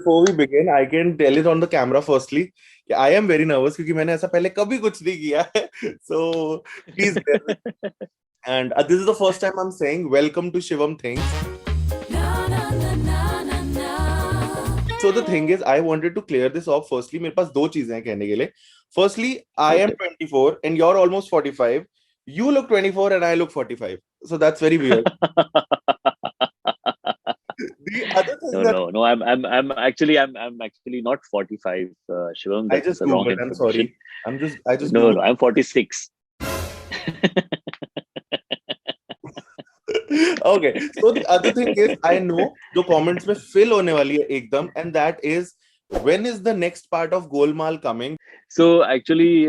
before we begin, I can tell it on the camera firstly. कि I am very nervous क्योंकि मैंने ऐसा पहले कभी कुछ नहीं किया है. So please bear with. And this is the first time I'm saying welcome to Shivam Things. So the thing is, I wanted to clear this off. Firstly, मेरे पास दो चीजें हैं कहने के लिए. Firstly, I am Okay. 24 and you're almost 45. You look 24 and I look 45. So that's very weird. The other thing No, that no, no. I'm actually not 45, Shivam. I That's just the wrong Googled. I'm information. sorry. I just No, no. Googled. I'm 46. Okay. So the other thing is, I know जो comments में fill होने वाली है एकदम, and that is when is the next part of Golmaal coming? So actually,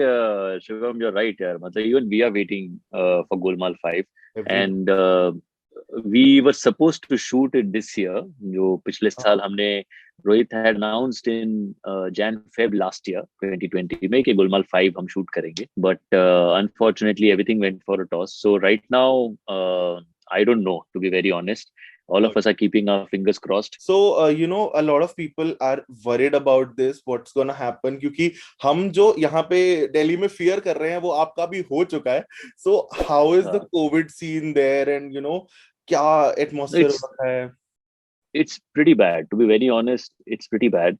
Shivam, you're right, yaar. मतलब even we are waiting for Golmaal 5, Everyone. and we were supposed to shoot it this year. जो पिछले साल हमने Rohit had announced in Jan Feb last year 2020 में कि Golmaal 5 हम shoot करेंगे. But unfortunately, everything went for a toss. So right now, I don't know, to be very honest. All of us are keeping our fingers crossed. So, a lot of people are worried about this, what's gonna happen, क्योंकि हम जो यहाँ पे दिल्ली में fear कर रहे हैं वो आपका भी हो चुका है. So, how is the Uh, COVID scene there, and क्या atmosphere हो it's रखा है? it's pretty bad, to be very honest. It's pretty bad.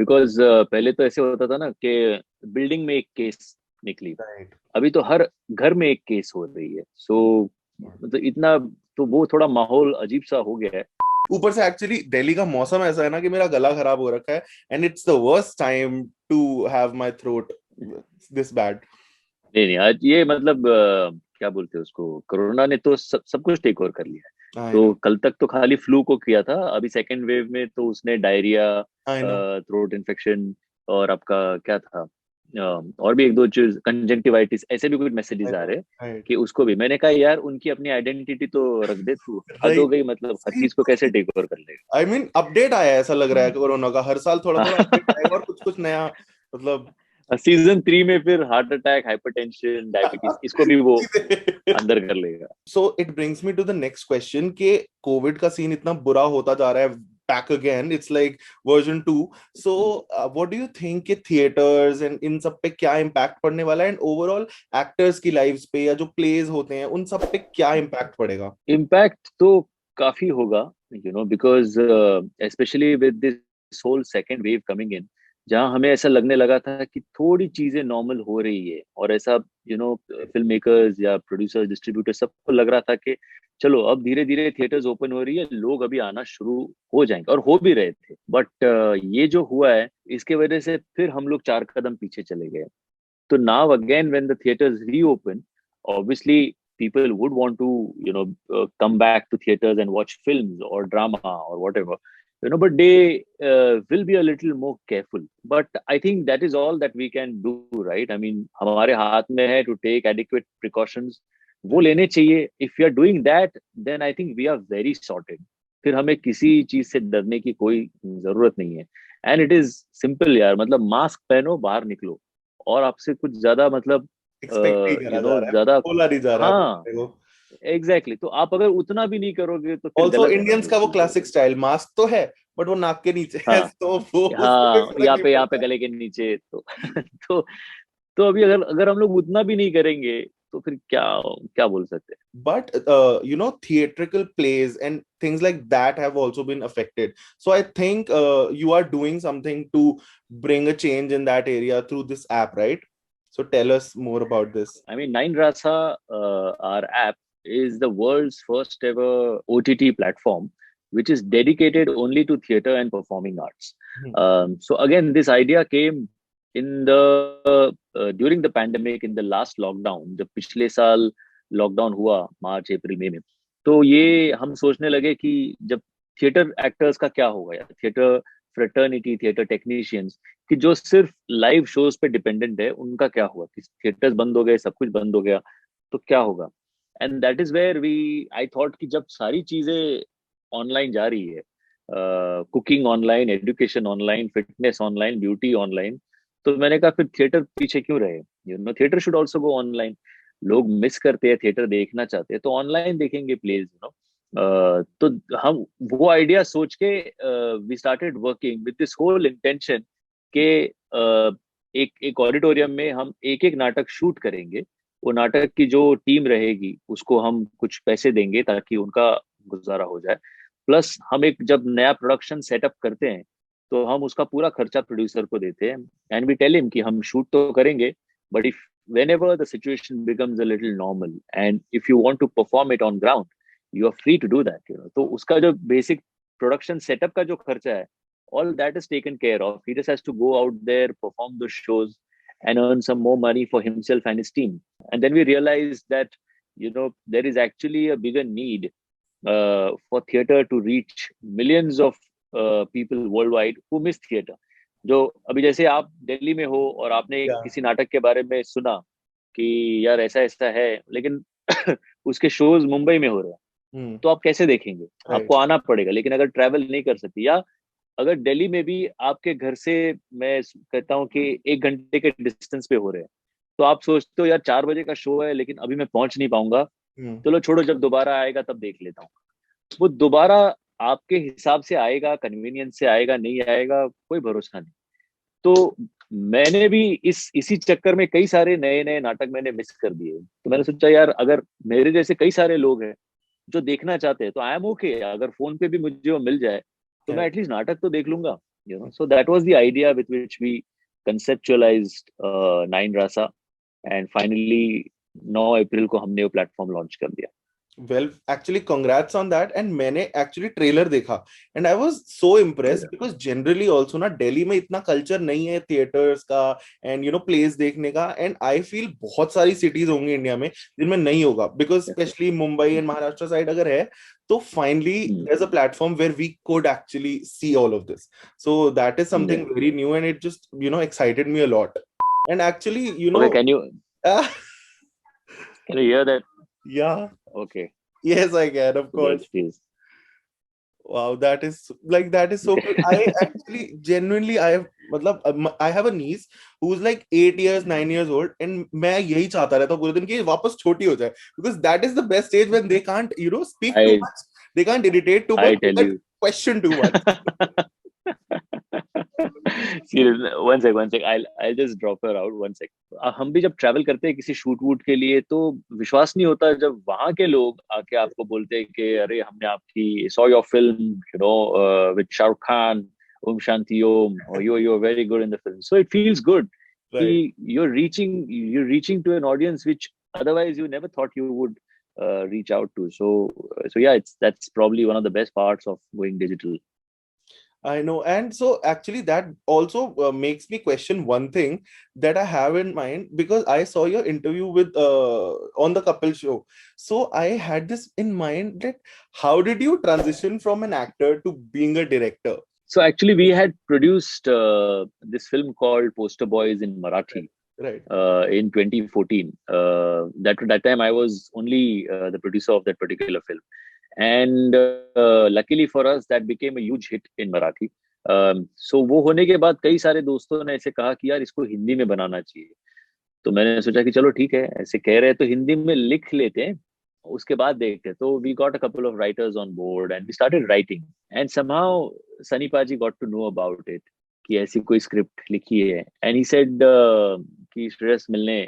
Because पहले तो ऐसे होता था ना कि बिल्डिंग में एक केस निकली. Right. अभी तो हर घर में एक केस हो रही है. सो मतलब इतना, तो वो थोड़ा माहौल अजीब सा हो गया है. ऊपर से एक्चुअली दिल्ली का मौसम ऐसा है ना कि मेरा गला खराब हो रखा है, and it's the worst time to have my throat this bad. नहीं नहीं, आज ये मतलब क्या बोलते हैं उसको, कोरोना ने तो सब कुछ टेक ओवर कर लिया है. I know. तो कल तक तो खाली फ्लू को किया था. अभी सेकेंड वेव में तो उसने diarrhoea, I know. Throat infection, और आपका क्या था, और भी एक दो चीज, कंजंक्टिवाइटिस, ऐसे भी कुछ मैसेजेस आई आ नो. रहे हैं राइट. कि उसको भी. मैंने कहा यार, उनकी अपनी आइडेंटिटी तो रख दे तू. हद हो राइट. गई, मतलब हर चीज को कैसे टेक ओवर कर लेगा. आई मीन अपडेट आया है, ऐसा लग रहा है कि कोरोना का हर साल थोड़ा थोड़ा अपडेट आएगा और कुछ कुछ नया, मतलब. सीजन 3 में फिर हार्ट अटैक, हाइपरटेंशन, डायबिटीज, इसको भी वो अंदर कर लेगा. So it brings me to the next question कि कोविड का सीन इतना बुरा होता जा रहा है, back again, it's like version 2. So what do you think कि थिएटर्स एंड इन सब पे क्या इम्पैक्ट पड़ने वाला है, एंड ओवरऑल एक्टर्स की लाइव्स पे या जो प्लेज होते हैं उन सब पे क्या इम्पैक्ट पड़ेगा? इम्पैक्ट तो काफी होगा, because specially with this whole second wave coming in, जहां हमें ऐसा लगने लगा था कि थोड़ी चीजें नॉर्मल हो रही है, और ऐसा फिल्म मेकर्स या प्रोड्यूसर्स, डिस्ट्रीब्यूटर्स, सबको लग रहा था कि चलो अब धीरे धीरे थिएटर्स ओपन हो रही है, लोग अभी आना शुरू हो जाएंगे, और हो भी रहे थे. बट ये जो हुआ है, इसके वजह से फिर हम लोग 4 कदम पीछे चले गए. So now again, when the theaters reopen, obviously people would want to, come back to theaters and watch films or drama or whatever, but they will be a little more careful. But I think that is all that we can do, right? I mean, हमारे हाथ में है to take adequate precautions. वो लेने चाहिए. If we are doing that, then I think we are very sorted. फिर हमें किसी चीज से डरने की कोई जरूरत नहीं है. एंड इट इज सिंपल यार. मतलब मास्क पहनो, बाहर निकलो, और आपसे कुछ ज्यादा मतलब एक्सपेक्ट नहीं करा जा रहा है, ज्यादा. बोला नहीं जा रहा है हाँ, अपने को. एग्जैक्टली. तो आप अगर उतना भी नहीं करोगे तो फिर ऑल्सो गलत है ना इंडियंस वो का वो चीज. क्लासिक स्टाइल, मास्क तो है बट वो नाक के नीचे है, हाँ तो वो उससे कोई हाँ, फर्क नहीं यहाँ पे पड़ता. गले के नीचे तो तो तो अभी अगर अगर हम लोग उतना भी नहीं करेंगे तो फिर क्या क्या बोल सकते हैं. But theatrical plays and things like that have also been affected. So I think you are doing something to bring a change in that area through this app, right? So tell us more about this. I mean, Nine Rasa, our app, is the world's first ever OTT platform, which is dedicated only to theater and performing arts. Hmm. So again, this idea came in the during the pandemic, in the last lockdown. जब पिछले साल lockdown हुआ, मार्च अप्रैल मई में, तो ये हम सोचने लगे कि जब थिएटर एक्टर्स का क्या होगा, या थिएटर फ्रेटर्निटी, थिएटर टेक्नीशियंस, कि जो सिर्फ लाइव शोज पे डिपेंडेंट है, उनका क्या हुआ, कि थिएटर्स बंद हो गए, सब कुछ बंद हो गया, तो क्या होगा. And that is where we I thought कि जब सारी चीजें ऑनलाइन जा रही है, cooking online, education online, fitness online, beauty online, तो मैंने कहा फिर थिएटर पीछे क्यों रहे. Theatre should also go online. लोग मिस करते हैं, थिएटर देखना चाहते हैं, तो ऑनलाइन देखेंगे प्लेज. तो हम वो आइडिया सोच के we started working with this whole intention के एक एक ऑडिटोरियम में हम एक एक नाटक शूट करेंगे। वो नाटक की जो टीम रहेगी उसको हम कुछ पैसे देंगे ताकि उनका गुजारा हो जाए। प्लस हम एक जब नया प्रोडक्शन सेटअप करते हैं तो हम उसका पूरा खर्चा प्रोड्यूसर को देते हैं। एंड वी टेल हिम कि हम शूट तो करेंगे, but if whenever the situation becomes a little normal and if you want to perform it on ground, you are free to do that, you know। तो उसका जो basic production setup का जो खर्चा है, all that is taken care of। He just has to go out there, perform those shows and earn some more money for himself and his team। And then we realized that, you know, there is actually a bigger need for theater to reach millions of people worldwide who miss theater। जो अभी जैसे आप दिल्ली में हो और आपने Yeah. किसी नाटक के बारे में सुना कि यार ऐसा ऐसा है, लेकिन उसके शोज मुंबई में हो रहे हैं, Hmm. तो आप कैसे देखेंगे? Right. आपको आना पड़ेगा। लेकिन अगर ट्रैवल नहीं कर सकती, या अगर दिल्ली में भी आपके घर से, मैं कहता हूँ कि 1 घंटे के डिस्टेंस पे हो रहे हैं, तो आप सोचते हो यार 4 बजे का शो है लेकिन अभी मैं पहुंच नहीं पाऊंगा, Hmm. चलो छोड़ो, जब दोबारा आएगा तब देख लेता हूँ। वो दोबारा आपके हिसाब से आएगा, कन्वीनियंस से आएगा, नहीं आएगा, कोई भरोसा नहीं। तो मैंने भी इसी चक्कर में कई सारे नए नए नाटक मैंने मिस कर दिए। तो मैंने सोचा यार अगर मेरे जैसे कई सारे लोग हैं जो देखना चाहते हैं तो आई एम ओके, अगर फोन पे भी मुझे वो मिल जाए तो मैं Right. एटलीस्ट नाटक तो देख लूंगा, you know. So that was the idea with which we conceptualized nine Rasa. And finally 9 अप्रैल को हमने वो प्लेटफॉर्म लॉन्च कर दिया। Well, actually, congrats on that. And मैंने actually trailer देखा, and I was so impressed because generally also ना दिल्ली में इतना culture नहीं है theaters का and you know plays देखने का, and I feel बहुत सारी cities होंगी इंडिया में जिनमें नहीं होगा, because especially Mumbai and Maharashtra side अगर है तो finally there's a platform where we could actually see all of this. So that is something very new and it just you know excited me a lot. And actually you know Okay, can you hear that? yeah, Okay, yes I can, of yes, course. please. Wow, that is like that is so cool. I actually genuinely I have मतलब I have a niece who's like 8 years 9 years old and मैं यही चाहता रहता हूँ पूरे दिन कि वापस छोटी हो जाए, because that is the best age when they can't you know speak too I much, they can't irritate too much, I they tell can't you. question too much. Seriously, one sec, I'll just drop her out one sec। हम भी जब travel करते हैं किसी shoot वूट के लिए तो विश्वास नहीं होता जब वहां के लोग आके आपको बोलते हैं कि अरे हमने आपकी saw your film, you know, with Shahrukh Khan, Om Shanti Om, और you are very good in the film. So it feels good कि Right. you're reaching to an audience which otherwise you never thought you would reach out to। So yeah, that's probably one of the best parts of going digital। I know. And so actually that also makes me question one thing that I have in mind, because I saw your interview with on the couple show. So I had this in mind that how did you transition from an actor to being a director? So actually, we had produced this film called Poster Boys in Marathi Right. in 2014. That time I was only the producer of that particular film, and luckily for us, that became a huge hit in Marathi। So वो होने के बाद कई सारे दोस्तों ने ऐसे कहा कि यार इसको हिंदी में बनाना चाहिए। तो मैंने सोचा कि चलो ठीक है, ऐसे कह रहे हैं तो हिंदी में लिख लेते हैं, उसके बाद देखते हैं। तो we got a couple of writers on board and we started writing. And somehow Sunny paaji got to know about it कि ऐसी कोई स्क्रिप्ट लिखी है। एंड ही सेड कि श्रेयस मिलने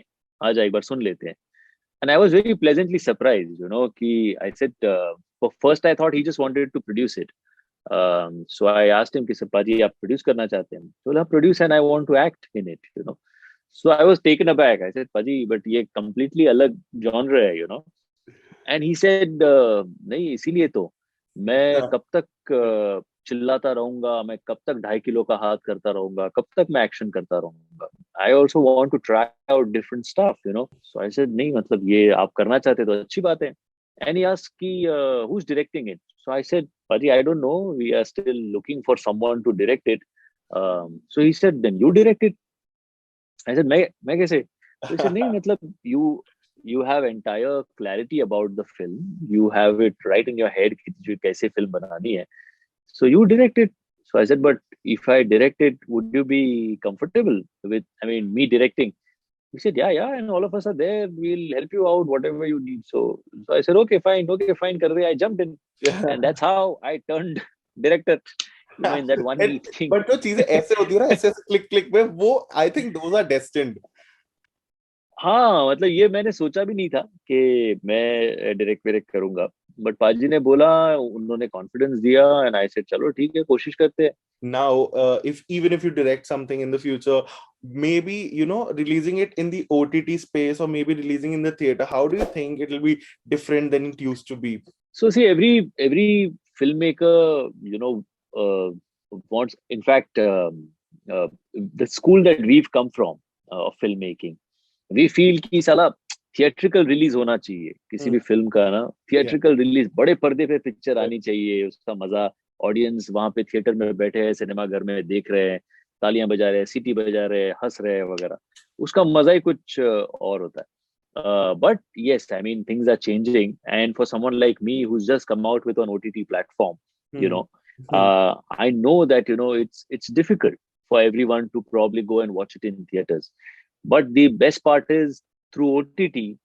आ जा, एक बार सुन लेते हैं। And I was very pleasantly surprised, you know, कि I said first I thought he just wanted to produce it. So I asked him कि सप्पाजी आप प्रोड्यूस करना चाहते हैं? तो बोला produce and I want to act in it, you know. So I was taken aback. I said, "Paji, but ये completely अलग genre है, you know." And he said, नहीं इसीलिए तो मैं Yeah. कब तक चिल्लाता रहूंगा, मैं कब तक 2.5 किलो का हाथ करता रहूंगा, कब तक मैं एक्शन करता रहूंगा। I also want to try out different stuff, you know. So I said, नहीं मतलब ये आप करना चाहते तो अच्छी बात है। And he asked कि who's directing it? So I said, Paji, I don't know. We are still looking for someone to direct it. So he said, then you direct it। I said, मैं कैसे? तो इसे नहीं मतलब you have entire clarity about the film, you have it right in your head कि तुझे कैसे film बनानी है, so you direct it। So I said, but if I direct it, would you be comfortable with, I mean, me directing? He said, yeah, and all of us are there. We'll help you out, whatever you need. So I said, okay, fine, kar de. I jumped in, and that's how I turned director. In that one meeting. But जो चीजें ऐसे होती है ना, ऐसे ऐसे click click में, वो I think those are destined. हाँ, मतलब ये मैंने सोचा भी नहीं था कि मैं डायरेक्ट वायरेक्ट करूंगा, बट पाजी ने बोला, उन्होंने कॉन्फिडेंस दिया, एंड आई सेड चलो ठीक है, कोशिश करते हैं. Now if even if you direct something in the future, maybe releasing it in the OTT space or maybe releasing in the theater, how do you think it will be different than it used to be? So see, every filmmaker, wants, in fact, the school that we've come from, of filmmaking, we feel कि साला theatrical release होना चाहिए किसी भी film का ना. Yeah. Theatrical release, बड़े पर्दे पे पिक्चर आनी चाहिए, उसका मजा, ऑडियंस वहां पे थिएटर में बैठे हैं, सिनेमा घर में देख रहे हैं, तालियां बजा रहे हैं, सीटी बजा रहे हैं, हंस रहे हैं वगैरह, उसका मजा ही कुछ और होता है. But yes, I mean, things are changing. And for someone like me who's just come out with an OTT platform, you Hmm. know, Hmm. I know that, it's difficult for everyone to probably go and watch it in theaters. But the best part is, through OTT,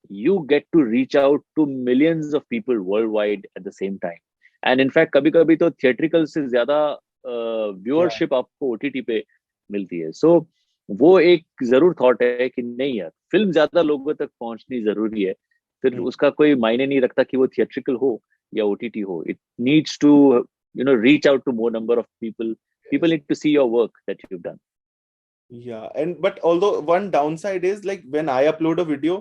you get to reach out to millions of people worldwide at the same time. And in fact, कभी कभी तो theatrical से ज्यादा Yeah. Viewership आपको OTT पे मिलती है. So वो एक जरूर थॉट है कि नहीं यार, फिल्म ज्यादा लोगों तक पहुंचनी जरूरी है. फिर Hmm. उसका कोई मायने नहीं रखता कि वो थिएट्रिकल हो या OTT हो. It needs to reach out to more number of people. People Yes. need to see your work that you've done. Yeah, and but although one downside is like when I upload a video,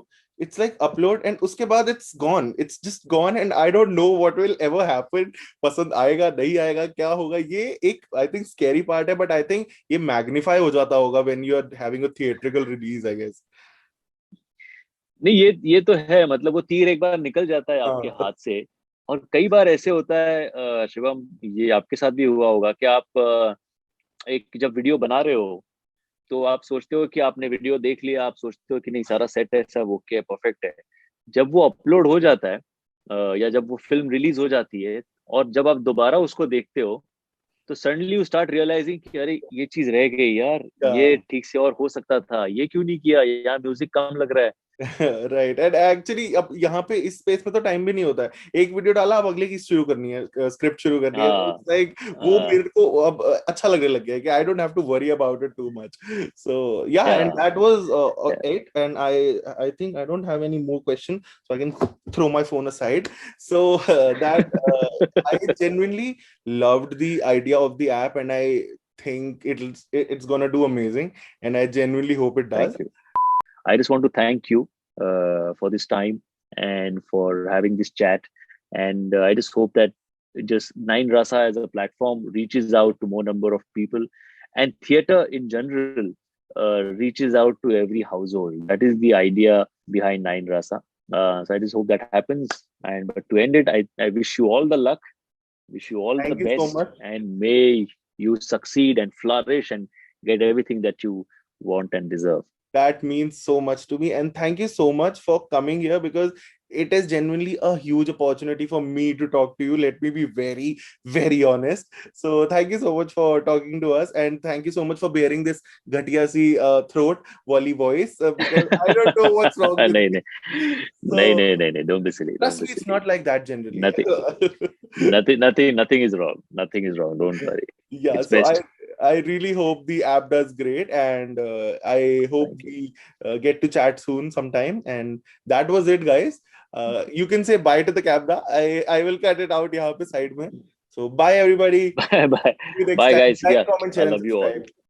it's like upload and uske baad it's gone. It's just gone and I don't know what will ever happen. पसंद आएगा नहीं आएगा क्या होगा, ये एक I think scary part है, but I think ये magnify हो जाता होगा when you are having a theatrical release, I guess. नहीं, ये तो है, मतलब वो तीर एक बार निकल जाता है आपके हाँ. हाथ से. और कई बार ऐसे होता है, शिवम, ये आपके साथ भी हुआ होगा कि आप एक जब वीडियो बना रहे हो, तो आप सोचते हो कि आपने वीडियो देख लिया, आप सोचते हो कि नहीं सारा सेट है, सब ओके है, परफेक्ट है. जब वो अपलोड हो जाता है, या जब वो फिल्म रिलीज हो जाती है, और जब आप दोबारा उसको देखते हो, तो सडनली यू स्टार्ट रियलाइजिंग कि अरे ये चीज रह गई यार, ये Yeah. ठीक से और हो सकता था, ये क्यों नहीं किया, यहाँ म्यूजिक कम लग रहा है. राइट. एंड एक्चुअली अब यहाँ पे इस स्पेस में तो टाइम भी नहीं होता है. एक वीडियो डाला, अब अगले की शुरू करनी है, स्क्रिप्ट शुरू करनी है. हाँ, इट्स लाइक वो हाँ, मेरे को अब अच्छा लगने लग गया है कि I don't have to worry about it too much. So yeah, and yeah, that was yeah. It. And I think I don't have any more question, so I can throw my phone aside. So that I genuinely loved the idea of the app, and I think it's gonna do amazing, and I genuinely hope it does. Thank you. I just want to thank you for this time and for having this chat. And I just hope that just Nine Rasa as a platform reaches out to more number of people, and theater in general reaches out to every household. That is the idea behind Nine Rasa. So I just hope that happens. And but to end it, I wish you all the luck, wish you all the Thank you so best, much. and may you succeed and flourish and get everything that you want and deserve. That means so much to me, and thank you so much for coming here, because it is genuinely a huge opportunity for me to talk to you. Let me be very, very honest. So thank you so much for talking to us, and thank you so much for bearing this ghatiya si throat volley voice, because I don't know what's wrong with नहीं me. नहीं नहीं So नहीं नहीं नहीं, don't be silly, don't trust be me, it's silly. not like that generally. Nothing, nothing is wrong. Nothing is wrong. Don't worry. Yeah, It's so I best. I really hope the app does great, and I hope Thank you. we get to chat soon sometime. And that was it, guys. You can say bye to the camera. I will cut it out यहाँ पे side में. So bye everybody. Bye bye. See you next Bye time. guys. Like, Yeah, comment, I share, and love you all. subscribe.